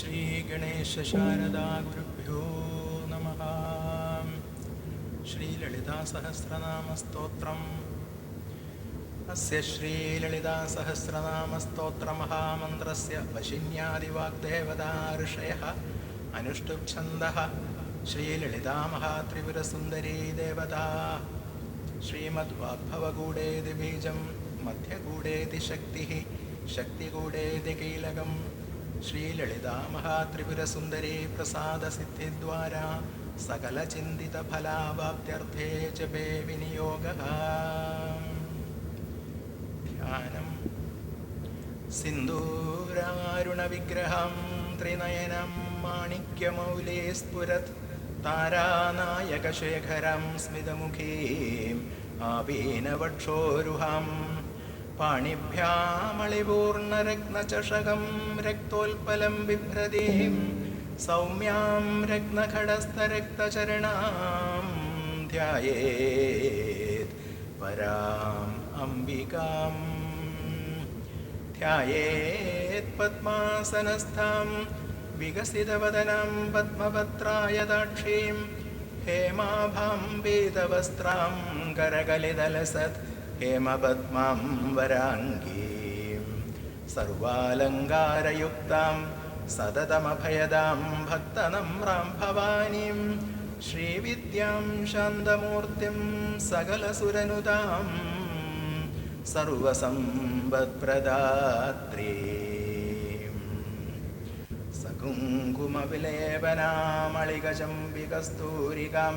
श्रीगणेशशारदागुरुभ्यो नमः। श्रीललितासहस्रनामस्तोत्रम्। अस्य श्रीललितासहस्रनामस्तोत्रमहामन्त्रस्य वशिन्यादिवाग्देवता ऋषयः अनुष्टुप्छन्दः। श्रीललितामहात्रिपुरसुन्दरी देवता। श्रीमद्वाग्भवगूढेति बीजं मध्यगूढेति शक्तिः शक्तिगूढेति कीलकम्। श्रीललितामहात्रिपुरसुन्दरी प्रसादसिद्धिद्वारा सकलचिन्तितफलावाप्त्यर्थे जपे विनियोगः। ध्यानं सिन्दूरारुणविग्रहं त्रिनयनं माणिक्यमौले स्फुरत् तारानायकशेखरं स्मितमुखीम् आवीनवक्षोरुहं पाणिभ्यामളിപൂർണരത്നചഷകം രക്തോൽപലം ബിഭ്രതീം സൗമ്യാം രത്നഖടസ്ഥരക്തചരണാം ധ്യായേത് പരാം അംബികാം ധ്യായേത് പദ്മാസനസ്ഥാം വികസിതവദനം പദ്മപത്രായതാക്ഷീം ഹേമാഭാം പീതവസ്ത്രാം കരകലിതലസത് ഹേമപദ്മാം വരാംഗീം സർവാലങ്കാരയുക്താം സതതമഭയദാം ഭക്തനമ്രാം ഭവാനീം ശ്രീവിദ്യാം ശാന്തമൂർത്തിം സകലസുരനുതാം സർവസമ്പത്പ്രദാത്രീം സകുങ്കുമവിലേപനാമളികചംബികസ്തൂരികാം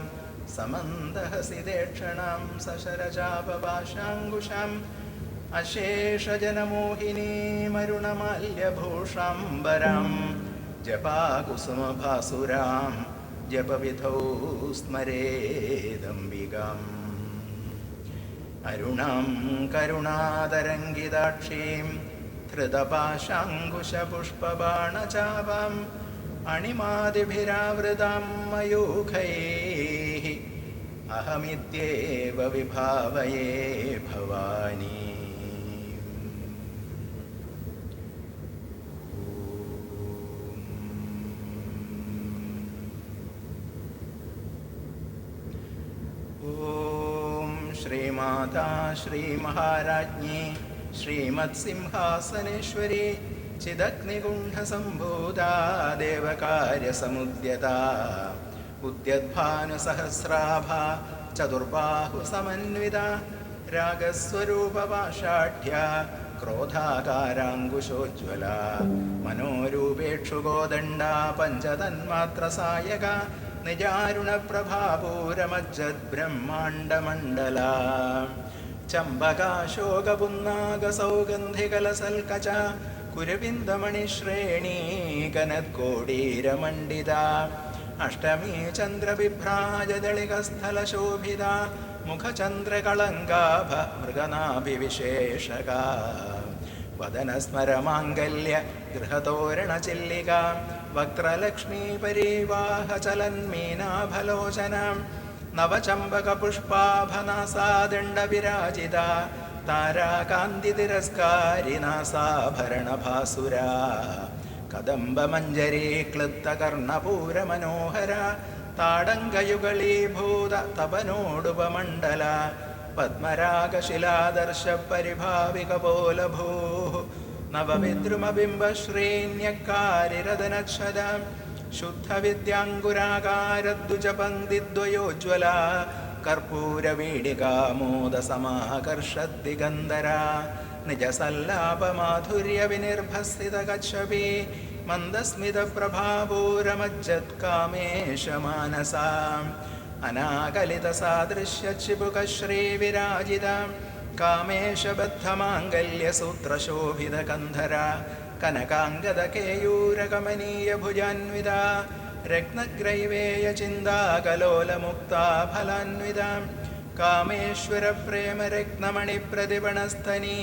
സമന്തഹസിദേക്ഷണാം സശരചാപപാശാങ്കുശാം അശേഷജനമോഹിനീമരുണമാല്യഭൂഷാംബരാം ജപാകുസുമഭാസുരാം ജപവിധൗ സ്മരേദംബികാം അരുണാം കരുണാതരംഗിതാക്ഷീം ധൃതപാശാങ്കുശപുഷ്പബാണചാപാം അണിമാദിഭിരാവൃതാം മയൂഖൈഃ അഹമിത്യേവ വിഭാവയേ ഭവാനി. ഓം ശ്രീമാതാ ശ്രീമഹാരാജ്ഞി ശ്രീമത്സിംഹാസനേശ്വരി ചിദഗ്നികുണ്ഠസംഭൂതാ ദേവകാര്യസമുദ്യതാ ഉദ്യദ്ഭാനുസഹസ്രാഭാ ചതുർബാഹുസമന്വിതാ രാഗസ്വരൂപപാഷാഢ്യാ ക്രോധാകാരാങ്കുശോജ്വലാ മനോരൂപേക്ഷുഗോദണ്ഡാ പഞ്ചതന്മാത്രസായക നിജാരുണപ്രഭാപൂരമജ്ജദ്ബ്രഹ്മാണ്ഡമണ്ഡലാ ചമ്പകാശോകപുന്നാഗസൗഗന്ധികലസൽക്കച കുരവിന്ദമണിശ്രേണീകനത്കോടീരമണ്ഡിത അഷ്ടമീ ചന്ദ്രവിഭ്രാജദളികസ്ഥലശോഭിത മുഖചന്ദ്രകളങ്കാഭ മൃഗനാഭിവിശേഷക വദനസ്മരമാംഗല്യ ഗൃഹതോരണചില്ലിക വക്ത്രലക്ഷ്മീ പരീവാഹചലന്മീനാഭലോചന നവചമ്പകപുഷ്പാഭനാസാദണ്ഡവിരാജിത താരാകാന്തിതിരസ്കാരിനാസാഭരണഭാസുര കദംബമഞ്ജരീ ക്ലിപ്തകർണപൂരമനോഹര താടങ്കയുഗളീഭൂത തപനോടുപമണ്ഡല പത്മരാഗശിലാദർശപരിഭാവികപോലഭൂ നവവിദ്രുമബിംബശ്രീന്യക്കാരിരദനച്ഛദ ശുദ്ധവിദ്യാങ്കുരാകാരദ്വിജപങ്ക്തിദ്വയോജ്വല കർപ്പൂരവീടികാമോദസമാകർഷദ്ദിഗന്ധര നിജസല്ലാപമാധുര്യവിനിർഭസിതകച്ഛവി മന്ദസ്മിതപ്രഭാപൂരമജ്ജത്കാമേശമാനസാ അനാകലിതസാദൃശ്യചിബുകശ്രീവിരാജിത കാമേശബദ്ധമാംഗല്യസൂത്രശോഭിതകന്ധര കനകാംഗദകേയൂരകമനീയഭുജാന്വിത രത്നഗ്രൈവേയചിന്താകലോലമുക്താ ഫലാന്വിത കാമേശ്വരപ്രേമരത്നമണിപ്രതിപണസ്ഥനീ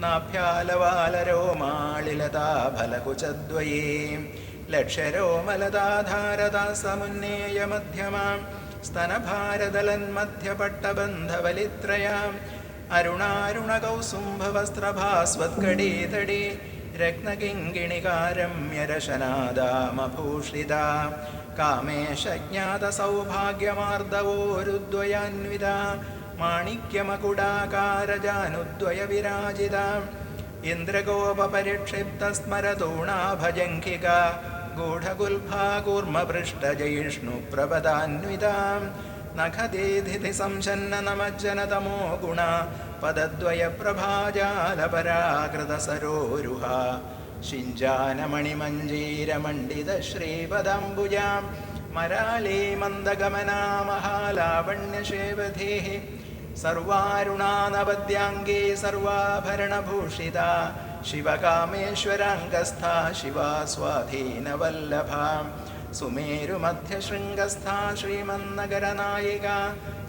നാഭ്യാലവാലരോമാളിലതാ ഫലകുചദ്വയീ ലക്ഷരോമലതാധാരതാ സമുന്നേയമധ്യമാം സ്തനഭാരദലന്മധ്യപട്ടബന്ധവലിത്രയാം അരുണാരുണകൗസുംഭവസ്ത്രഭാസ്വത്കടീതടി രത്നകിങ്കിണികാരമ്യരശനാദാമഭൂഷിതാ കാമേശജ്ഞാതസൗഭാഗ്യമാർദ്ദവോരുദ്വയാന്വിത മാണിക്യമകുടാകാരജാനുദ്വയവിരാജിത ഇന്ദ്രഗോപരിക്ഷിപ്തസ്മരതൂണാഭജംഘിക ഗൂഢഗുൽഫാ കൂർമ്മപൃഷ്ടജയിഷ്ണുപ്രപദാന്വിത നഖദീധിതി സംശന്ന നമജ്ജനതമോ ഗുണ പദദ്വയപ്രഭാജാലപരാകൃതസരോരുഹ ശിഞ്ചാനമണിമഞ്ജീരമണ്ഡിത ശ്രീപദാംബുജാം മരാളീ മന്ദഗമനാ മഹാലാവണ്യശേവധീ സർവാരുണാനവദ്യാംഗീ സർവാഭരണഭൂഷിതാ ശിവകാമേശ്വരാംഗസ്ഥാ ശിവാ സ്വാധീനവല്ലഭാ സുമേരുമധ്യശൃംഗസ്ഥാ ശ്രീമന്നഗരനായിക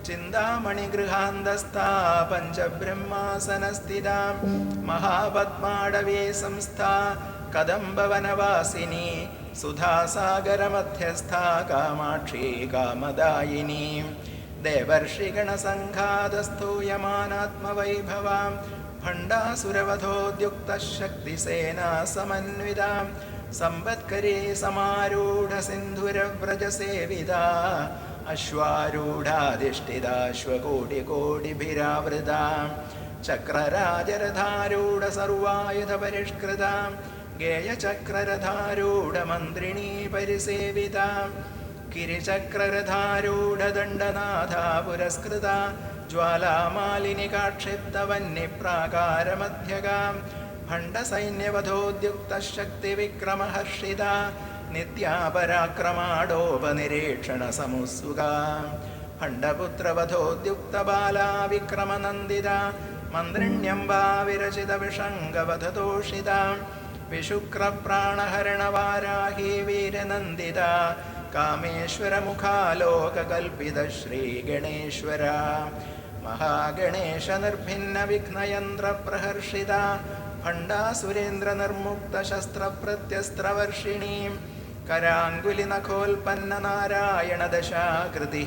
ചിന്താമണിഗൃഹാന്തസ്ഥാ പഞ്ചബ്രഹ്മാസനസ്ഥിതാ മഹാപദ്മാടവീ സംസ്ഥാ കദംബവനവാസിനി സുധാസാഗരമധ്യസ്ഥാ കാമാക്ഷി കാമദായിനി ദേവർഷിഗണസംഘാതസ്ഥൂയമാനാത്മവൈഭവാം ഭണ്ഡാസുരവധോദ്യുക്തശക്തിസേനാ സമന്വിതാം സമ്പത്കരീ സമാരൂഢസിന്ധുരവ്രജസേവിതാ അശ്വാരൂഢാധിഷ്ഠിതാശ്വകോടികോടിഭിരാവൃതാം ചക്രരാജരഥാരൂഢസർവായുധപരിഷ്കൃതാം ഗേയചക്രരഥാരൂഢമന്ത്രിണീ പരിസേവിതാം കിരിചക്രരഥാരൂഢദണ്ഡനാഥാ പുരസ്കൃതാ ജ്വാലാമാലിനികാക്ഷിപ്തവന്യപ്രാകാരമധ്യകാം ഭണ്ഡസൈന്യവധോദ്യുക്തശക്തിവിക്രമഹർഷിതാ നിത്യാപരാക്രമാടോപനിരീക്ഷണസമുത്സുകാ ഭണ്ഡപുത്രവധോദ്യുക്തബാലാ വിക്രമനന്ദിതാ മന്ത്രിണ്യംബാ വിരചിതവിഷംഗവധതോഷിതാ വിശുക്രപ്രാണഹരണവാരാഹീ വീരനന്ദിതാ കാമേശ്വരമുഖാലോകകൽപ്പിത ശ്രീഗണേശ്വര മഹാഗണേശനിർഭിന്നവിഘ്നയന്ത്രപ്രഹർഷിതാ ഭണ്ഡാസുരേന്ദ്രനിർമുക്തശസ്ത്രപ്രത്യസ്ത്രവർഷിണീം കരാങ്കുലിനഖോൽപ്പന്നനാരായണദശാകൃതി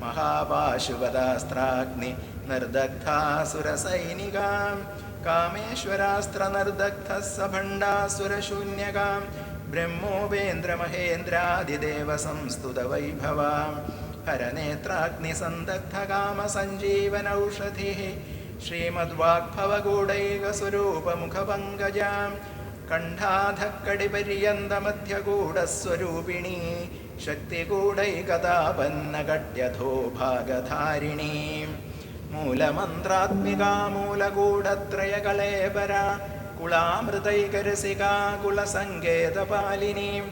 മഹാപാശുപതാസ്ത്രാഗ്നി നിർദഗ്ധാസുരസൈനികാം കാമേശ്വരാസ്ത്രനിർദഗ്ധഃ സ ഭണ്ഡാസുരശൂന്യകാം ബ്രഹ്മോപേന്ദ്രമഹേന്ദ്രാദിദേവസംസ്തുതവൈഭവാം ഹരനേത്രാഗ്നിസന്ദഗ്ധകാമസഞ്ജീവനൗഷധിः ശ്രീമദ്വാഗ്ഭവഗൂഢൈകസ്വരൂപമുഖപങ്കജാം കണ്ഠാധക്കടിപര്യന്തമധ്യഗൂഢസ്വരൂപിണീ ശക്തിഗൂഢൈകതാപന്നകട്യധോ ഭാഗധാരിണീം മൂലമന്ത്രാത്മികാ മൂലഗൂഢത്രയകളേബരാ കുളാമൃതൈകരസികാ കുലസങ്കേതപാലിനീം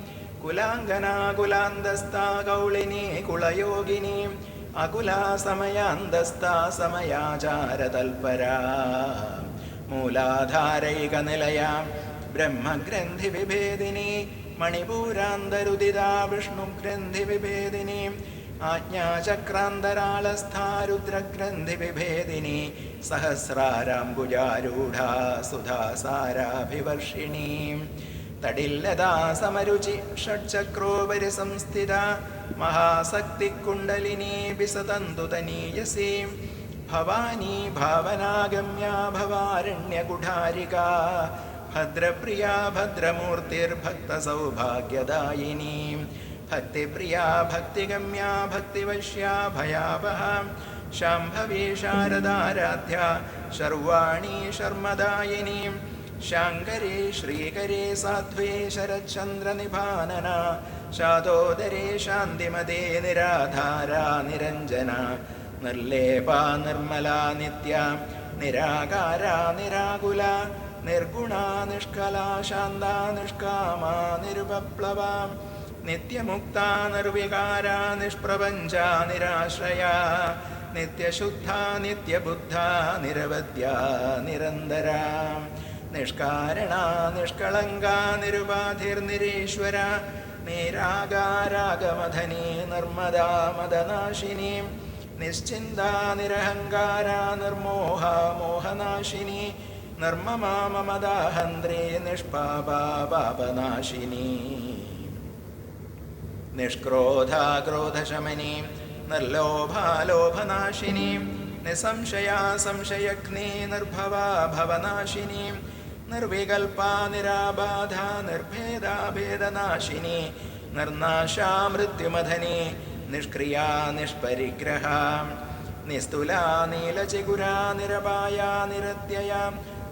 കുലാംഗനാ കുലാന്തസ്ഥാ കൗളിനീ കുളയോഗിനീം അകുലാ സമയാന്തസ്ഥാ സമയാചാരതൽപരാ മൂലാധാരൈകനിലയാം ബ്രഹ്മഗ്രന്ഥിവിഭേദിനി മണിപൂരാന്തരുദിതാ വിഷ്ണുഗ്രന്ഥിവിഭേദിനി ആജ്ഞാചക്രാന്തരാളസ്ഥാ രുദ്രഗ്രന്ഥിവിഭേദിനി സഹസ്രാരാംബുജാരൂഢാ സുധാസാരാഭിവർഷിണീ തടില്ലതാ സമരുചി ഷഡ്ചക്രോപരി സംസ്ഥിത മഹാസക്തികുണ്ടലിനീ വിസതന്തുതനീയസീ ഭവാനി ഭാവനാഗമ്യാ ഭവാരണ്യകുഠാരികാ ഭദ്രപ്രിയാ ഭദ്രമൂർത്തിർഭക്തസൗഭാഗ്യദായിനീ ഭക്തിപ്രിയാ ഭക്തിഗമ്യാ ഭക്തിവശ്യാ ഭയാവഹാ ശാംഭവീ ശാരദാരാധ്യാ ശർവാണീ ശർമ്മദായിനീ ശാങ്കരീ ശ്രീകരീ സാധ്വീ ശരചന്ദ്രനിഭാനന ശാതോദരീ ശാന്തിമതേ നിരാധാരാ നിരഞ്ജന നിർലേപാ നിർമ്മലാ നിത്യാ നിരാകാരാ നിരാകുല നിർഗുണാ നിഷ്കലാ ശാന്താ നിഷ്കാമാ നിരുപപ്ലവാ നിത്യമുക്താ നിർവികാരാ നിഷ്പ്രപഞ്ചാ നിരാശ്രയാ നിത്യശുദ്ധാ നിത്യബുദ്ധാ നിരവധ്യാ നിരന്തരാ നിഷ്കാരണാ നിഷ്കളങ്കാ നിരുപാധിർനിരീശ്വര നിരാകാരാഗമധനീ നിർമ്മദാ മദനാശിനി നിശ്ചിന്താ നിരഹങ്കാരാ നിർമോഹാ മോഹനാശിനി നിർമ്മമാ മമദാഹന്ത്രേ നിഷ്പാപാ പാപനാശിനി നിഷ്ക്രോധാ ക്രോധശമനി നിർലോഭാ ലോഭനാശിനി നിസംശയാ സംശയഗ്നി നിർഭവാ ഭവനാശിനി നിർവികൽപാ നിരാബാധാ നിർഭേദാ ഭേദനാശിനി നിർനാശാ മൃത്യുമഥനി നിഷ്ക്രിയാ നിഷ്പരിഗ്രഹ നിസ്തുലാ നീലചിഗുരാ നിരപായാ നിരത്യയാ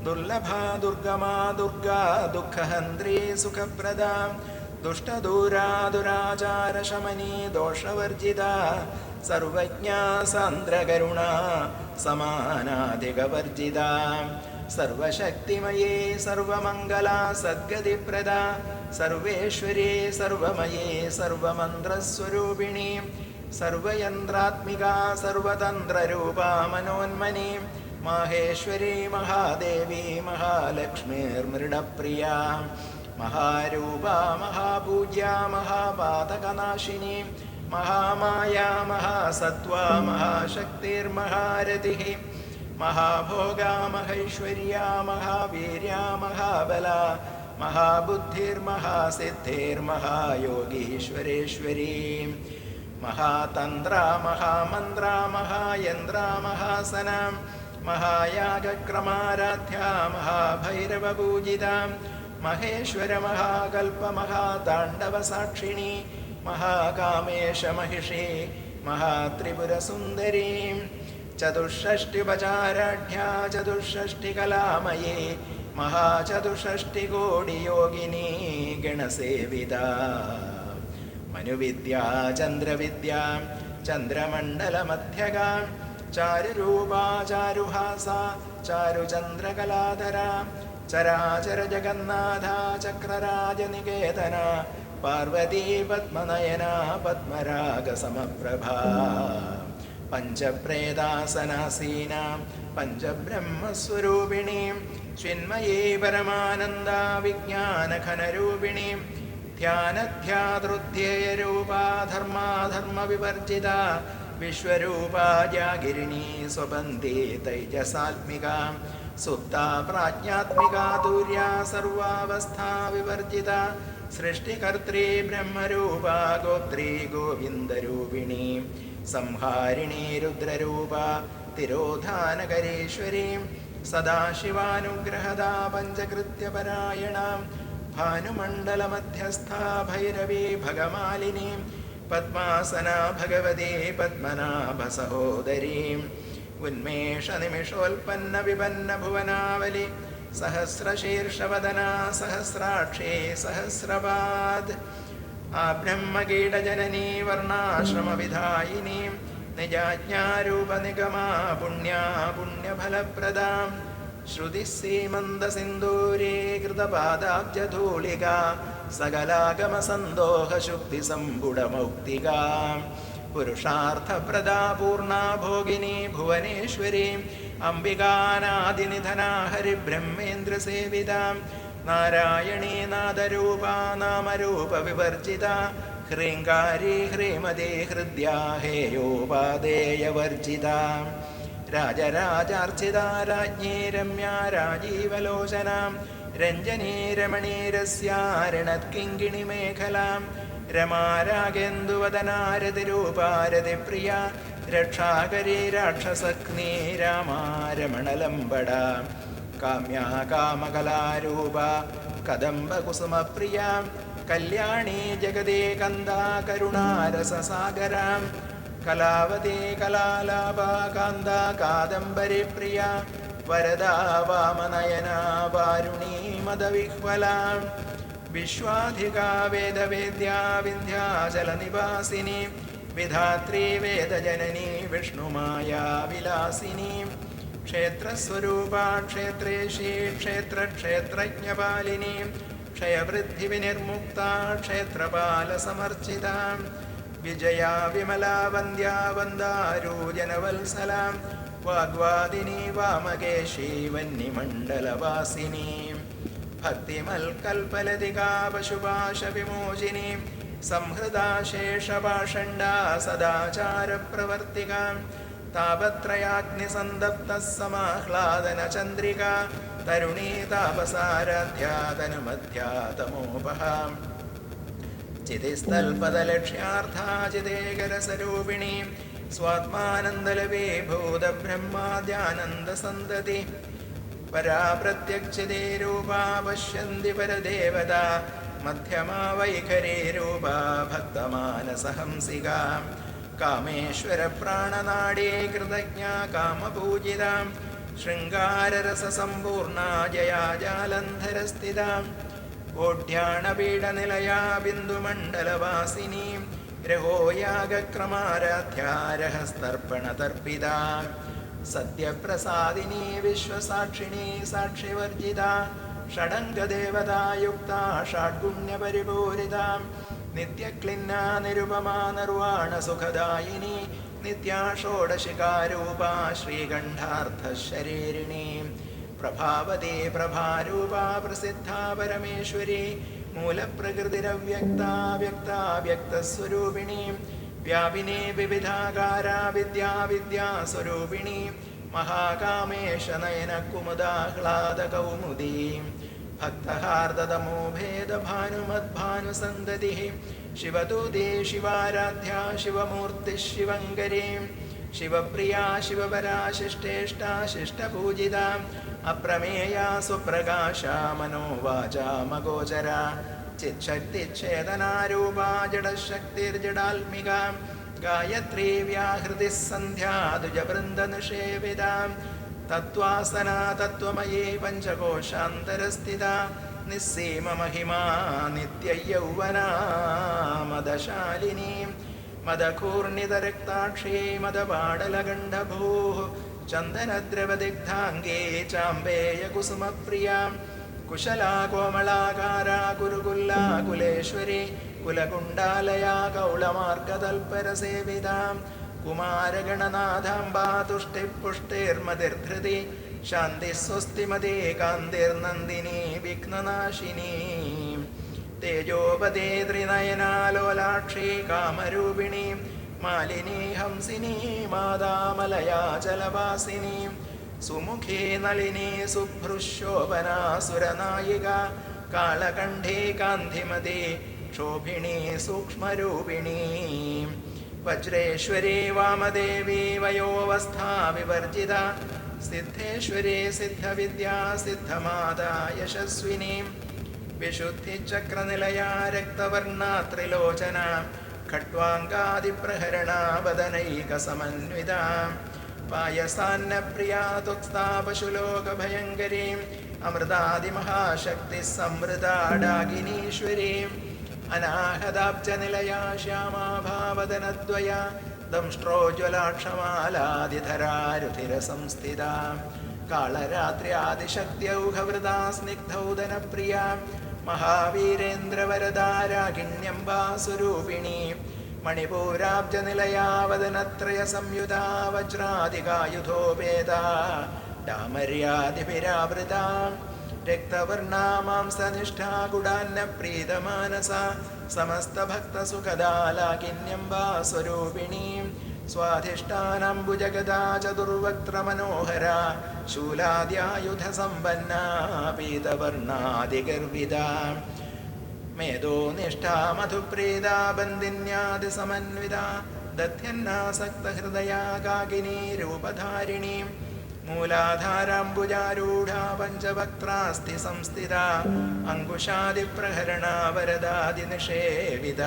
ദുർലഭാ ദുർഗമാ ദുർഗാ ദുഃഖഹന്ത്രീ സുഖപ്രദാ ദുഷ്ടദൂരാ ദുരാചാരശമനീ ദോഷവർജിതാ സർവജ്ഞാ സാന്ദ്രകരുണാ സമാനാധികവർജിതാ സർവശക്തിമയേ സർവമംഗലാ സദ്ഗതിപ്രദാ സർവേശ്വരീ സർവമയേ സർവമന്ത്രസ്വരൂപിണീ സർവയന്ത്രാത്മികാ സർവതന്ത്രരൂപാ മനോന്മനീ മാഹേശ്വരീ മഹാദേവി മഹാലക്ഷ്മീർമൃഡപ്രിയാ മഹാരൂപാ മഹാപൂജ്യാ മഹാപാതകനാശിനി മഹാമായാ മഹാസത്വാ മഹാശക്തിർമഹാരതിഃ മഹാഭോഗാ മഹൈശ്വര്യാ മഹാവീര്യാ മഹാബലാ മഹാബുദ്ധിർമഹാസിദ്ധിർമഹായോഗീശ്വരേശ്വരീ മഹാതന്ത്രാ മഹാമന്ത്രാ മഹായന്ത്രാ മഹാസനാ മഹായാഗക്രമാരാധ്യാ മഹാഭൈരവപൂജിതാ മഹേശ്വര മഹാകൽപ മഹാതാണ്ഡവസാക്ഷിണീ മഹാകാമേശമഹിഷീ മഹാത്രിപുരസുന്ദരീ ചതുഷ്ഷഷ്ടിപചാരാഢ്യാ ചതുഷ്ഷഷ്ടികലാമയേ മഹാചതുഷ്ഷഷ്ടികോടിയോഗിനീ ഗണസേവിതാ മനുവിദ്യാ ചന്ദ്രവിദ്യാ ചന്ദ്രമണ്ഡലമധ്യകാ ചാരുരൂപാ ചാരുഹാസാ ചാരുചന്ദ്രകലാധരാ ചരാചര ജഗന്നാഥ ചക്രരാജനികേതന പാർവതീ പത്മനയന പത്മരാഗസമപ്രഭാ പഞ്ചപ്രേതാസനാസീന പഞ്ചബ്രഹ്മസ്വരൂപിണീ ചിന്മയീ പരമാനന്ദ വിജ്ഞാനഘനരൂപിണീ ധ്യാനധ്യാതൃധ്യേയരൂപാ ധർമാധർമ്മവിവർജിത വിശ്വരൂപാ ജാഗിരിണീ സ്വബന്ധി തൈജസാത്മികാ സുപ്താ പ്രാജ്ഞാത്മികാ തുര്യാ സർവാവസ്ഥാ വിവർജിത സൃഷ്ടികർत्री ബ്രഹ്മരൂപാ ഗോത്രീ ഗോവിന്ദരൂപിണീ സംഹാരിണീ രുദ്രരൂപാ തിരോധാനകരീശ്വരീ സദാശിവാനുഗ്രഹദാ പഞ്ചകൃത്യപരായണ ഭാനുമണ്ഡലമധ്യസ്ഥാ ഭൈരവീ ഭഗമാലിനീ പദ്മാസനാ ഭഗവതീ പദ്മനാഭസഹോദരീ ഉന്മേഷനിമിഷോൽപ്പന്ന വിപന്ന ഭുവനാവലി സഹസ്രശീർഷവദനാ സഹസ്രാക്ഷേ സഹസ്രപാദ് ആ ബ്രഹ്മകീടജനനീ വർണ്ണാശ്രമവിധായിനീ നിജാജ്ഞാരൂപനിഗമാ പുണ്യാ പുണ്യഫലപ്രദാ ശ്രുതിസീമന്തസിന്ദൂരീ കൃതപാദാബ്ജധൂളികാ സകലാഗമസന്തോഹശുദ്ധിസമ്പുടമൗക്തികാ പുരുഷാർത്ഥപ്രദാ പൂർണാ ഭോഗിനി ഭുവനേശ്വരീ അംബികാനാദിനിധനാ ഹരിബ്രഹ്മേന്ദ്രസേവിതാ നാരായണീ നാദരൂപാ നാമരൂപവിവർജിതാ ഹ്രീങ്കാരീ ഹ്രീമതീ ഹൃദ്യാ ഹേയോപാദേയവർജിതാ രാജരാജാർച്ചിതാ രാജ്ഞീ രമ്യാ രാജീവലോചനാ രഞ്ജനീ രമണീരസ്യാരണത്കിങ്കിണിമേഖലാം രമാരാഗേന്ദുവദനാരതിരൂപാരതിപ്രിയ രക്ഷാകരീ രാക്ഷസഗ്നീ രാമാ രമണലംബട കാമ്യാ കാമകലാരൂപ കദംബകുസുമപ്രിയ കല്യാണീ ജഗദേ കന്ദാ കരുണാരസസാഗര കലാവതീ കലാലാപ കാന്താ കാദംബരിപ്രിയ വരദാ വാമനയനാ വാരുണീ മദവിഹ്വലാ വിശ്വാധികാ വേദവേദ്യാ വിന്ധ്യാചലനിവാസിനി വിധാത്രീ വേദജനനീ വിഷ്ണുമായാ വിലാസിനി ക്ഷേത്രസ്വരൂപാ ക്ഷേത്രേശീ ക്ഷേത്രക്ഷേത്രജ്ഞപാലിനി ക്ഷയവൃദ്ധിവിനിർമുക്താ ക്ഷേത്രപാലസമർച്ചിതാ വിജയാ വിമലാ വന്ദ്യാ വന്ദാരൂജനവത്സലാ വാഗ്വാദിനി വാമകേശീ വന്യമണ്ഡലവാസിനി ഭക്തിമൽകൽപലതികാ പശുപാശവിമോചിനി സംഹൃദാ ശേഷപാഷണ്ഡാ സദാചാരപ്രവർത്തികാ താപത്രയാഗ്നിസന്തപ്ത സമാഹ്ലാദനചന്ദ്രികാ തരുണീ താപസാരാധ്യാതനുമധ്യാതമോപഹാ ചിതിസ്ഥൽപദലക്ഷ്യാർത്ഥാ ചിദേകരസരൂപിണീ സ്വാത്മാനന്ദലവീഭൂതബ്രഹ്മാദ്യാനന്ദസന്തതി പരാപ്രത്യക്ഷതേ രൂപാ പശ്യന്തി പരദേവതാ മധ്യമാ വൈഖരേ രൂപാ ഭക്തമാനസഹംസിക കാമേശ്വര പ്രാണനാടേ കൃതജ്ഞാ കാമപൂജിത ശൃംഗാരരസസമ്പൂർണ ജയാ ജാലന്ധരസ്ഥിത ഓഢ്യാണപീഠനിലയാ ബിന്ദുമണ്ഡലവാസിനി രഹോ യാഗക്രമാരാധ്യാ രഹസ്തർപ്പണതർപ്പിത സത്യപ്രസാദിനി വിശ്വസാക്ഷിണി സാക്ഷിവർജിത ഷഡംഗദേവതായുക്ത ഷാഡ്ഗുണ്യപരിപൂരിത നിത്യക്ലിന്ന നിരുപമാ നിർവാണ സുഖദായിനി നിത്യാ ഷോഡശികാരൂപാ ശ്രീകണ്ഠാർത്ഥശരീരിണി പ്രഭാവതേ പ്രഭാരൂപാ പ്രസിദ്ധാ പരമേശ്വരി മൂലപ്രകൃതിരവ്യക്താ വ്യക്താ വ്യക്തസ്വരൂപിണി വ്യാപിനേ വിവിധാകാരാ വിദ്യാ വിദ്യാസ്വരൂപിണി മഹാകാമേശ നയന കുമുദാഹ്ലാദകൗമുദീ ഭക്തഹാർദതമോ ഭേദഭാനുമദ്ഭാനുസന്തതി ശിവദൂതേ ശിവാരാധ്യാ ശിവമൂർത്തി ശിവങ്കരീ ശിവപ്രിയാ ശിവപരാ ശിഷ്ടേഷ്ടാ ശിഷ്ടപൂജിത അപ്രമേയാ സുപ്രകാശാ മനോവാചാമഗോചര ചിച്ഛക്തിച്ഛേദനാരൂപാ ജഡശക്തിർജഡാത്മിക ഗായത്രീ വ്യാഹൃതി സന്ധ്യാ ദ്വിജവൃന്ദനിഷേവിത തത്വാസനാ തത്വമയീ പഞ്ചകോശാന്തരസ്ഥിത നിസ്സീമ മഹിമാ നിത്യയൗവനാ മദശാലിനി മദകൂർണിതരക്താക്ഷീ മദപാടലഗണ്ഡഭൂഃ ചന്ദനദ്രവദിഗ്ധാംഗേ ചാമ്പേയകുസുമപ്രിയാ കുശലാ കോമളാകാരാ കുരുകുല്ലാ കുലേശ്വരി കുലകുണ്ഡാലയാ കൗളമാർഗതൽപരസേവിതാ കുമാരഗണനാഥാംബാ തുഷ്ടിപുഷ്ടിർമതിർധൃതി ശാന്തി സ്വസ്തിമതേ കാന്തിർനന്ദിനി വിഘ്നനാശിനി തേജോപദേ ത്രിനയനാലോലാക്ഷി കാമരൂപിണി മാലിനി ഹംസിനി മാതാമലയാ ജലവാസിനി സുമുഖേ നളിനി സുഭ്രുശോഭനാ സുരനായിക കാളകണ്ഠേ കാന്തിമതേ ക്ഷോഭിണി സൂക്ഷ്മരൂപിണി വജ്രേശ്വരി വാമദേവി വയോവസ്ഥാ വിവർജിത സിദ്ധേശ്വരി സിദ്ധവിദ്യാ സിദ്ധമാതാ യശസ്വിനി വിശുദ്ധിചക്രനിലയാ രക്തവർണാ ത്രിലോചന ഖട്വാംഗാദിപ്രഹരണ വദനൈകസമന്വിത പായസാന്നപ്രിയാ തുക്താ പശുലോകഭയങ്കരീ അമൃതാദിമഹാശക്തി സംവൃതാഡാകിനീശ്വരീ അനാഹതാബ്ജനിലയാ ശ്യാമാ ഭാവദനദ്വയ ദംഷ്ട്രോജ്വലാക്ഷമാലാദിധരാരുധിരസംസ്ഥിത കാളരാത്ര്യാദിശക്ത്യൗഘവൃതാ സ്നിഗ്ധൗദനപ്രിയ മഹാവീരേന്ദ്രവരദാരാകിണ്യംബാ സ്വരൂപിണി മണിപൂരാബ്ജനിലയാ വദനത്രയസംയുതാ വജ്രാദികായുധോപേതാ ഡാമര്യാദിഭിരാവൃത രക്തവർണാ മാംസനിഷ്ഠാ ഗുഡാന്നപ്രീതമാനസ സമസ്തഭക്തസുഖദാലാകിന്യംബാ സ്വരൂപിണീ സ്വാധിഷ്ഠാനംബുജഗദാ ചതുർവക്ത്രമനോഹര ശൂലാദ്യായുധസമ്പന്നാ പീതവർണാദിഗർവിത മേധോ നിഷ്ഠാ മധുപ്രീതാ ബന്ദിന്യാദിസമന്വിത ദധ്യന്നാസക്തഹൃദയാ കാകിനീ രൂപധാരിണീ മൂലാധാരാംബുജാരൂഢാ പഞ്ചവക്ത്രാസ്തി സംസ്ഥിത അങ്കുശാദിപ്രഹരണ വരദാദിനിഷേവിത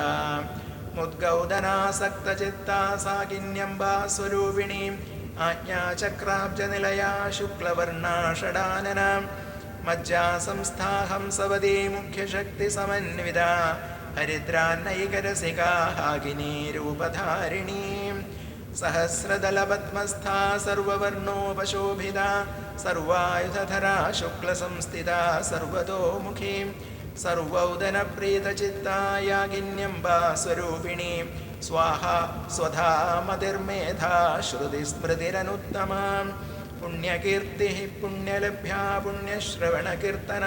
മുദ്ഗൗദനാസക്തചിത്താ സാകിന്യംബാ സ്വരൂപിണീ ആജ്ഞാചക്രാബ്ജനിലയാ ശുക്ലവർണാ ഷഡാനന മജ്ജാസംസ്ഥാ ഹംസവതീ മുഖ്യശക്തിസമന്വിത ഹരിദ്രാന്നൈകരസികാ ഹാകിനീ രൂപധാരിണീ സഹസ്രദലപദ്മസ്ഥാ സർവവർണോപശോഭിത സർവായുധധരാ ശുക്ലസംസ്ഥിത സർവതോമുഖീ സർവൗദനപ്രീതചിത്താ യാഗിന്യംബാ സ്വരൂപിണീ സ്വാഹാ സ്വധാ മതിർമേധാ ശ്രുതിസ്മൃതിരനുത്തമാ പുണ്യകീർത്തി പുണ്യലഭ്യാ പുണ്യശ്രവണകീർത്തന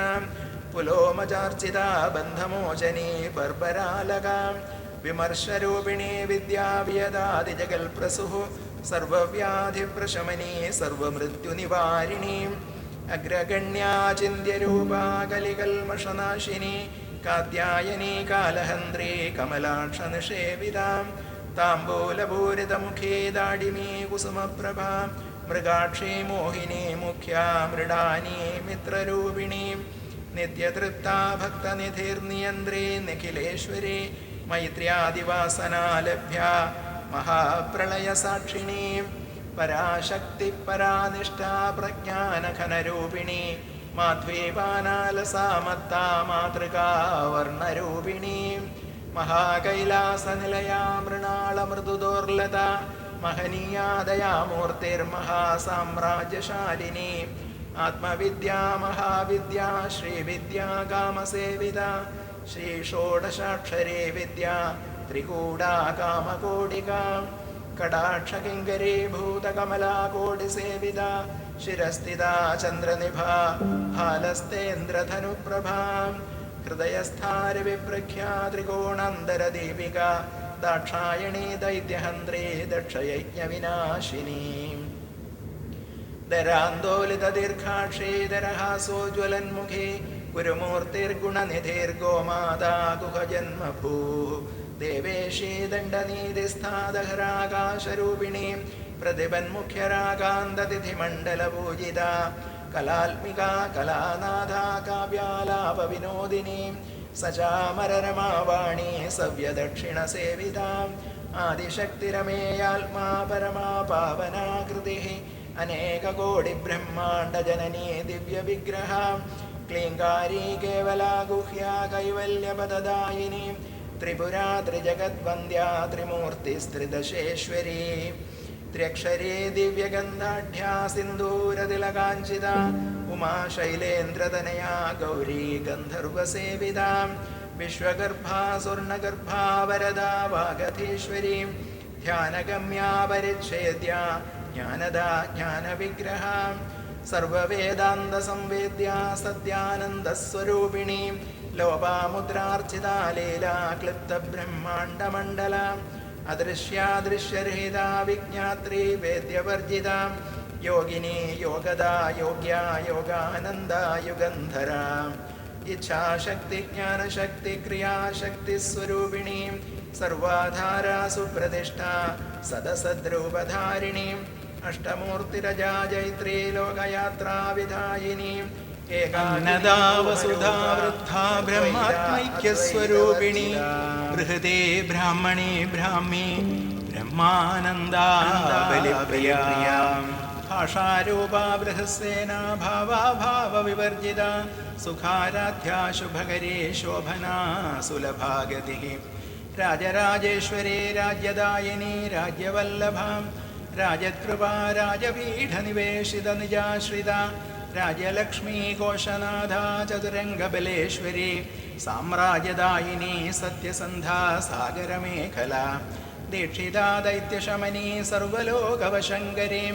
പുലോമചാർച്ചിതാ ബന്ധമോചനീ ബർബരാലകാ വിമർശരൂപിണീ വിദ്യാവിയദാദിജഗൽപ്രസുഃ സർവവ്യാധിപ്രശമനീ സർവമൃത്യുനിവാരിണീ അഗ്രഗണ്യാ ചിന്ത്യരൂപാ കലികൽമഷനാശിനി കാത്യായനീ കാലഹന്ത്രീ കമലാക്ഷനിഷേവിതാ താംബൂലപൂരിതമുഖീ ദാഡിമീ കുസുമപ്രഭാ മൃഗാക്ഷി മോഹിനി മുഖ്യ മൃഡാനി മിത്രരൂപിണി നിത്യതൃപ്താ ഭക്തനിധിർനിയന്ത്രേ നിഖിലേശ്വരി മൈത്ര്യാദിവാസനാലഭ്യ മഹാപ്രളയസാക്ഷിണി പരാശക്തി പരാനിഷ്ഠാ പ്രജ്ഞാനഘനരൂപിണി മാധ്വീപാനാലസാമത്താ മാതൃകാ വർണ്ണരൂപിണി മഹാകൈലാസനിലയാ മൃണാളമൃദുദോർലത മഹനീയാദയാമൂർത്തിർമഹാസാമ്രാജ്യശാലിനി ആത്മവിദ്യാ മഹാവിദ്യാ ശ്രീവിദ്യാ കാമസേവിത ശ്രീ ഷോഡശാക്ഷരേ വിദ്യ ത്രികൂടാ കാമകോടിക കടാക്ഷകിങ്കരീ ഭൂതകമലാകോടിസേവിത ശിരസ്ഥിതാ ചന്ദ്രനിഭ ഹാലസ്തേന്ദ്രധനുപ്രഭാ ഹൃദയസ്ഥാരി വിപ്രഖ്യാ ത്രികോണാന്തരദീപിക ദാക്ഷായണീ ദൈത്യഹന്ത്രേ ദക്ഷയജ്ഞവിനാശിനി ദരാന്തോലിതദീർഘാക്ഷേ ദരഹാസോജ്വലന്മുഖേ ഗുരുമൂർത്തിർഗുണനിധിർഗോമാതാ ഗുഹജന്മഭൂ ദേവേശീ ദണ്ഡനീതിസ്ഥാദഹരാകാശരൂപിണീ പ്രതിപന്മുഖ്യരാകാന്തതിഥിമണ്ഡലപൂജിത കലാത്മികാ കലാനാഥാ കാവ്യാലാപവിനോദിനീ സചാമരരമാവാണീ സവ്യദക്ഷിണസേവിത ആദിശക്തിരമേയാത്മാ പരമാ പാവനാകൃതി അനേകകോടിബ്രഹ്മാണ്ഡജനനീ ദിവ്യവിഗ്രഹ ക്ലീങ്കാരീ കേവലാ ഗുഹ്യാ കൈവല്യപദദായിനി ത്രിപുരാ ത്രിജഗദ്വന്ദ്യാ ത്രിമൂർത്തിസ്ത്രിദശേശ്വരീ ത്ര്യക്ഷരീ ദിവ്യഗന്ധാഢ്യാ സിന്ദൂരതിലകാഞ്ചിത ഉമാ ശൈലേന്ദ്രതനയാ ഗൗരീ ഗന്ധർവസേവിത വിശ്വഗർഭാ സ്വർണഗർഭാ വരദാ വാഗധീശ്വരീ ധ്യാനഗമ്യാ പരിച്ഛേദ്യാ ജ്ഞാനദാ ജ്ഞാനവിഗ്രഹ സർവവേദാന്തസംവേദ്യാ സദ്യാനന്ദസ്വരൂപിണീ ലോപാമുദ്രാർച്ചിതാ ലീലാ ക്ലിപ്തബ്രഹ്മാണ്ഡമണ്ഡല അദൃശ്യാദൃശ്യരഹിതാ വിജ്ഞാത്രീ വേദ്യവർജിത യോഗിനി യോഗദാ യോഗ്യാ യോഗാനന്ദാ യുഗന്ധര ഇച്ഛാശക്തി ജ്ഞാനശക്തി ക്രിയാശക്തിസ്വരൂപിണീ സർവാധാരാ സുപ്രതിഷ്ഠ സദസദ്രൂപധാരിണീ അഷ്ടമൂർത്തിരജാ ജൈത്രീ ലോകയാത്രാവിധായിനീ ഏകാനദാ വസുധാ വൃദ്ധാ ബ്രഹ്മാത്മൈക്യസ്വരൂപിണി ബൃഹതേ ബ്രാഹ്മണി ബ്രാഹ്മി ബ്രഹ്മാനന്ദാ ബലിപ്രിയാ ഭാഷാരൂപാ ബൃഹസ്സേനാ ഭാവാ ഭാവവിവർജിത സുഖാരാധ്യാ ശുഭകരീ ശോഭനാ സുലഭാഗതി രാജരാജേശ്വരീ രാജ്യദായിനി രാജ്യവല്ലഭ രാജകൃപാ രാജപീഠനിവേശിത നിജാശ്രിത രാജ്യലക്ഷ്മീ കോശനാഥ ചതുരംഗബലേശ്വരി സാമ്രാജ്യദായിനി സത്യസന്ധാ സാഗരമേഖല ദീക്ഷിതാ ദൈത്യശമനി സർവലോകവശങ്കരി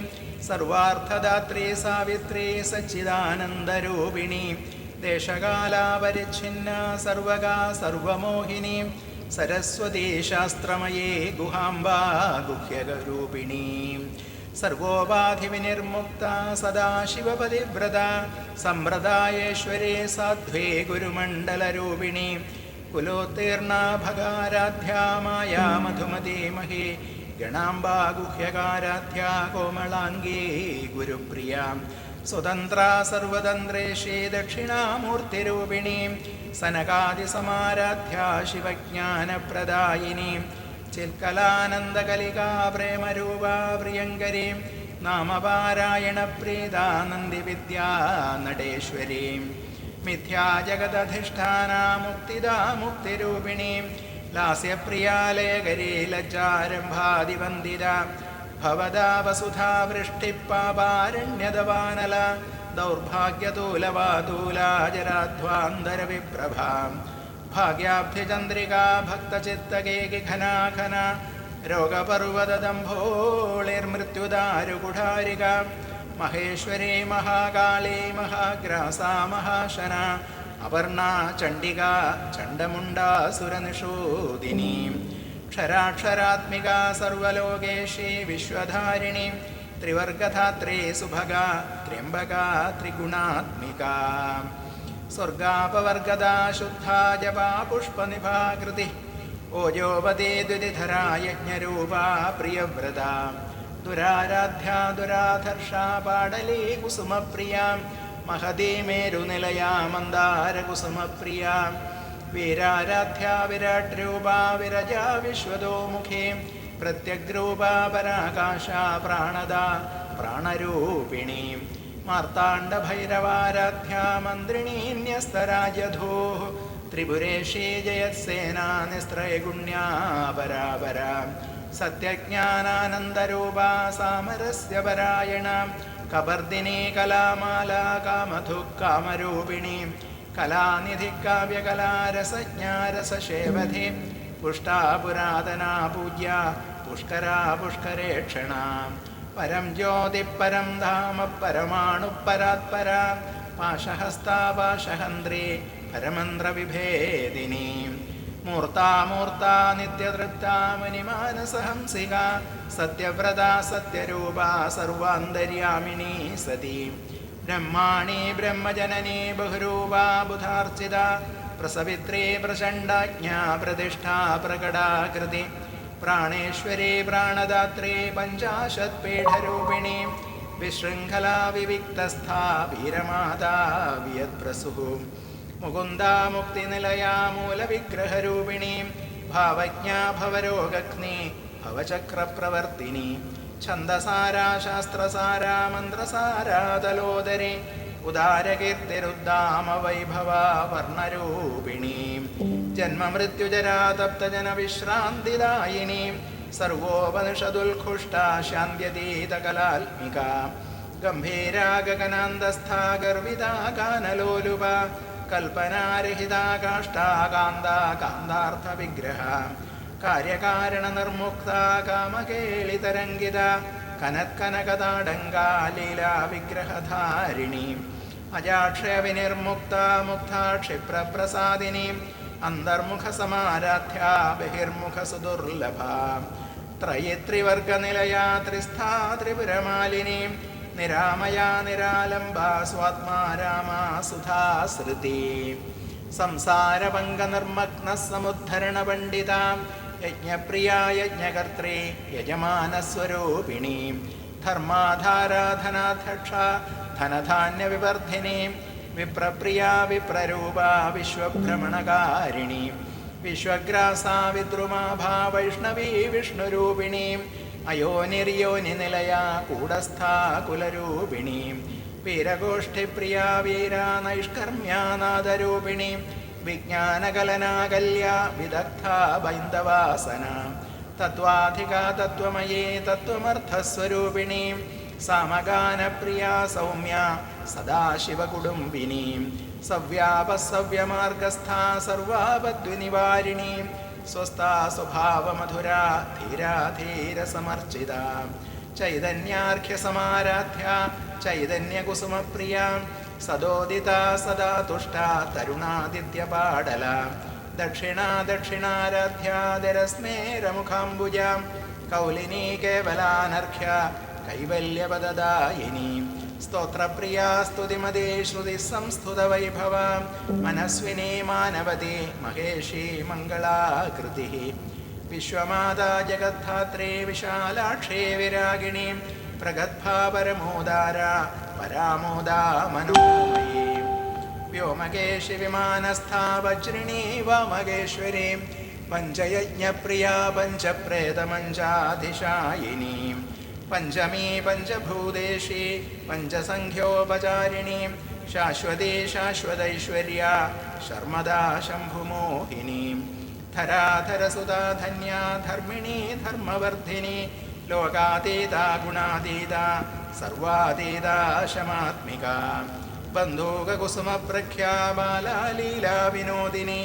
സർവാർത്ഥദാത്രീ സാവിത്രീ സച്ചിദാനന്ദരൂപിണി ദേശകാലാപരിച്ഛിന്ന സർവകാ സർവമോഹിനി സരസ്വതീ ശാസ്ത്രമയേ ഗുഹാംബാ ഗുഹ്യരൂപിണീ സർവോപാധിവിനിർമുക്ത സദാശിവപതിവ്രത സമ്പ്രദായേശ്വരേ സാധ്വേ ഗുരുമണ്ഡലരൂപിണി കുലോത്തീർണ ഭഗാരാധ്യാ മായാ മധുമതീ മഹി ഗണാംബാ ഗുഹ്യകാരാധ്യാ കോമളാംഗീ ഗുരുപ്രിയ സ്വതന്ത്ര സർവതന്ത്രേഷീ ദക്ഷിണാമൂർത്തിരൂപിണി സനകാദിസമാരാധ്യാ ശിവജ്ഞാനപ്രദായിനി ചിൽക്കലാനന്ദകലികാ പ്രേമരൂപാ പ്രിയങ്കരീ നാമപാരായണപ്രീതാ നന്ദിവിദ്യാ നടേശ്വരീ മിഥ്യാ ജഗദധിഷ്ഠാനാ മുക്തിദാ മുക്തിരൂപിണീ ലാസ്യപ്രിയാ ലേഖരീ ലജ്ജാരംഭാദിവന്ദിത ഭവദാ വസുധാ വൃഷ്ടിപ്പാപാരണ്യദവാനല ദൗർഭാഗ്യതൂലവാതൂലാ ജരാധ്വാന്തരവിപ്രഭാ ഭാഗ്യാബ്ധിചന്ദ്രികാ ഭക്തചിത്തകേകിഘനാഘന രോഗപർവതദംഭോളിർമൃത്യുദാരുകുഠാരിക മഹേശ്വരീ മഹാകാളീ മഹാഗ്രാസാ മഹാശന അപർണാ ചണ്ഡികാ ചണ്ഡമുണ്ടാസുരനിഷൂദിനീ ക്ഷരാക്ഷരാത്മികാ സർവലോകേശീ വിശ്വധാരിണി ത്രിവർഗധാത്രീ സുഭഗാ ത്രയംബകാ ത്രിഗുണാത്മികാ സ്വർഗാപവർഗദാ ശുദ്ധാ ജപാ പുഷ്പനിഭാകൃതി ഓജോപതേ ദ്വിധിധരാ യജ്ഞരൂപാ പ്രിയവ്രത ദുരാരാധ്യാ ദുരാധർഷാ പാടലീ കുസുമപ്രിയാ മഹതീ മേരുനിലയാ മന്ദാരകുസുമപ്രിയാ വീരാരാധ്യാ വിരാട് രൂപാ വിരജാ വിശ്വതോമുഖേ പ്രത്യഗ്രൂപാ പരാകാശാ പ്രാണദാ പ്രാണരൂപിണീ മാർത്താണ്ഡഭൈരവാരാധ്യാ മന്ത്രിണീന്യസ്തരാജധൂ ത്രിപുരേശീ ജയത്സേനാ നിസ്ത്രൈഗുണ്യാ പരാപരാ സത്യജ്ഞാനാനന്ദരൂപാ സാമരസ്യ പരായണ കബർദിനീ കലാമാലാ കാമധു കാമരൂപിണീ കലാനിധി കാവ്യകലാരസജ്ഞാ രസശേവധി പുഷ്ടാ പുരാതനാ പൂജ്യാ പുഷ്കരാ പുഷ്കരേക്ഷണ പരം ജ്യോതി പരം ധാമ പരമാണു പരാത്പരാ പാശഹസ്താ പാശഹന്ത്രി പരമന്ത്രവിഭേദിനി മൂർത്താമൂർത്താ നിത്യതൃപ്താ മുനിമാനസഹംസിക സത്യവ്രതാ സത്യരൂപാ സർവാന്തര്യാമിനി സതി ബ്രഹ്മാണി ബ്രഹ്മജനനി ബഹുരൂപാ ബുധാർച്ചിത പ്രസവിത്രീ പ്രചണ്ഡാജ്ഞാ പ്രതിഷ്ഠാ പ്രകടാകൃതി പ്രാണേശ്വരീ പ്രാണദാത്രീ പഞ്ചാശത്പീഠരൂപിണീ വിശൃംഖലാ വിവിക്തസ്ഥാ വീരമാതാ വിയത്പ്രസുഃ മുകുന്ദാ മുക്തിനിലയാ മൂലവിഗ്രഹരൂപിണീ ഭാവജ്ഞാ ഭവരോഗഗ്നി ഭവചക്രപ്രവർത്തിനി ഛന്ദസാരാ ശാസ്ത്രസാരാ മന്ത്രസാരാ തലോദരി ഉദാരകീർത്തിരുദ്ധാമ വൈഭവാ വർണ്ണരൂപിണീ ജന്മമൃത്യുജരാ തപ്തജനവിശ്രാന്തിദായിനി സർവോപനിഷദുൽഘുഷ്ടാ ശാന്ത്യതീതകലാത്മികാ ഗംഭീരാ ഗഗനാന്തസ്ഥാ ഗർവിതാ ഗാനലോലുപ കൽപ്പനാരഹിതാ കാഷ്ഠാ കാന്താ കാന്താർത്ഥവിഗ്രഹ കാര്യകാരണനിർമുക്താ കാമകേളിതരംഗിത കനത്കനകതാടങ്കാ ലീലാ വിഗ്രഹധാരിണീ അജാക്ഷയവിനിർമുക്താ മുക്താ ക്ഷിപ്രപ്രസാദിനി അന്തർമുഖസമാരാധ്യാ ബഹിർമുഖസുദുർലഭാ ത്രയിത്രിവർഗനിലയാ ത്രിസ്ഥാ ത്രിപുരമാലിനി നിരാമയാ നിരാലംബാ സ്വാത്മാ രാമാ സുധാസൃതി സംസാരപങ്കനിർമഗ്ന സമുദ്ധരണ പണ്ഡിത യജ്ഞപ്രിയാ യജ്ഞകർത്രേ യജമാനസ്വരൂപിണീ ധർമാധാരാധനാധ്യക്ഷ ധനധാന്യവിവർദ്ധിനി വിപ്രപ്രിയാ വിപ്രരൂപാ വിശ്വഭ്രമണകാരിണി വിശ്വഗ്രാസാ വിദ്രുമാഭാ വൈഷ്ണവീ വിഷ്ണുരൂപിണീ അയോനിര്യോനിനിലയാ കൂടസ്ഥാ കുലരൂപിണീ വീരഗോഷ്ഠിപ്രിയാ വീരാ നൈഷ്കർമ്മ്യാ നാദരൂപിണീ വിജ്ഞാനകലനാകല്യാ വിദഗ്ധാ ബൈന്ദവാസന തത്വാധികാ തത്വമയീ തത്വമർത്ഥസ്വരൂപിണീ സാമഗാനപ്രിയാ സൗമ്യാ സദാശിവകുടുംബിനീ സവ്യാപസവ്യമാർഗസ്ഥാ സർവാപദ്വിനിവാരിണീ സ്വസ്ഥാ സ്വഭാവമധുരാ ധീരാ ധീരസമർച്ചിത ചൈതന്യാർഘ്യസമാരാധ്യാ ചൈതന്യകുസുമപ്രിയാ സദോദിതാ സദാ തുഷ്ടാ തരുണാദിത്യപാടല ദക്ഷിണാ ദക്ഷിണാരാധ്യാതിരസ്മേരമുഖാംബുജ കൗലിനീ കേവലാനർഘ്യ കൈവല്യപദദായിനി സ്തോത്രപ്രിയാ സ്തുതിമതേ ശ്രുതി സംസ്തുത വൈഭവ മനസ്വിനി മാനവതി മഹേഷി മംഗളാകൃതി വിശ്വമാതാ ജഗദ്ധാത്രേ വിശാലാക്ഷേ വിരാഗിണി പ്രഗദ്ഭാ പരമോദാരാ പരാമോദാ മനോമയീ വ്യോമകേശി വിമാനസ്ഥാ വജ്രിണീ വാമകേശ്വരീ പഞ്ചയജ്ഞപ്രിയാ പഞ്ചപ്രേതമഞ്ചാധിശായിനീ പഞ്ചമീ പഞ്ചഭൂതേശി പഞ്ചസംഖ്യോപചാരിണീ ശാശ്വതീ ശാശ്വതൈശ്വര്യാ ശർമ്മദാ ശംഭുമോഹിനി ധരാധരസുതാ ധന്യാ ധർമ്മിണീ ധർമ്മവർദ്ധിനി ലോകാതീതാ ഗുണാതീതാ സർവാതീതാ ശമാത്മികാ ബന്ധൂകകുസുമപ്രഖ്യാ ബാലാ ലീലാ വിനോദിനി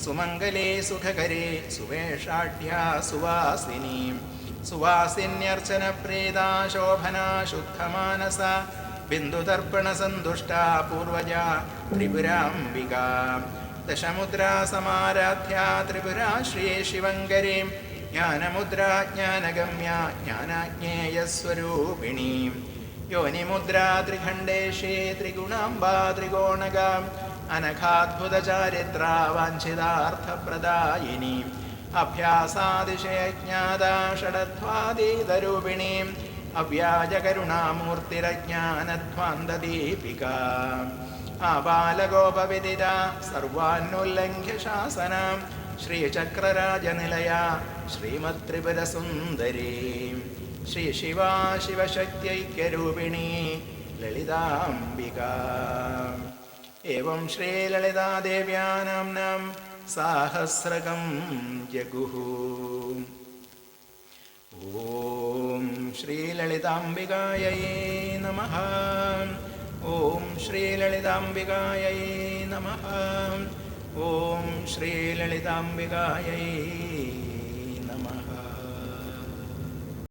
സുമംഗലേ സുഖകരേ സുവേഷാഢ്യാ സുവാസിനി സുവാസിന്യർച്ചനപ്രീതാ ശോഭനാ ശുദ്ധമാനസ ബിന്ദുതർപ്പണസന്തുഷ്ടാ പൂർവജാ ത്രിപുരാംബികാ ദശമുദ്രാ സമാരാധ്യാ ത്രിപുരാ ശ്രീ ശിവങ്കരീ ജ്ഞാനമുദ്രാ ജ്ഞാനഗമ്യാ ജ്ഞാനാജ്ഞേയസ്വരൂപിണീ യോനിമുദ്രാ ത്രിഖണ്ഡേശേ ത്രിഗുണാംബാ ത്രികോണഗാ അനഘാദ്ഭുതചാരിത്രാ വാഞ്ചിതാർത്ഥപ്രദായിനി അഭ്യാസാതിശയജ്ഞാതാ ഷഡധ്വാദീതരൂപിണീ അവ്യാജകരുണാമൂർത്തിരജ്ഞാനധ്വാന്തദീപികാ ആബാലഗോപവിദിത സർവാന്നുല്ലംഘ്യ ശാസനം ശ്രീചക്രരാജനിലയ ശ്രീമത്രിപുരസുന്ദരീ ശ്രീ ശിവാ ശിവശക്ത്യൈക്യരൂപിണീ ലളിതാംബികാ ഏവം ശ്രീലളിതാദേവ്യാ നാംനാം സാഹസ്രകം ജഗുഃ. ഓം ശ്രീലളിതാംബികായൈ നമഃ. ഓം ശ്രീലളിതാംബികായൈ നമഃ. ഓം ശ്രീലളിതാംബികായൈ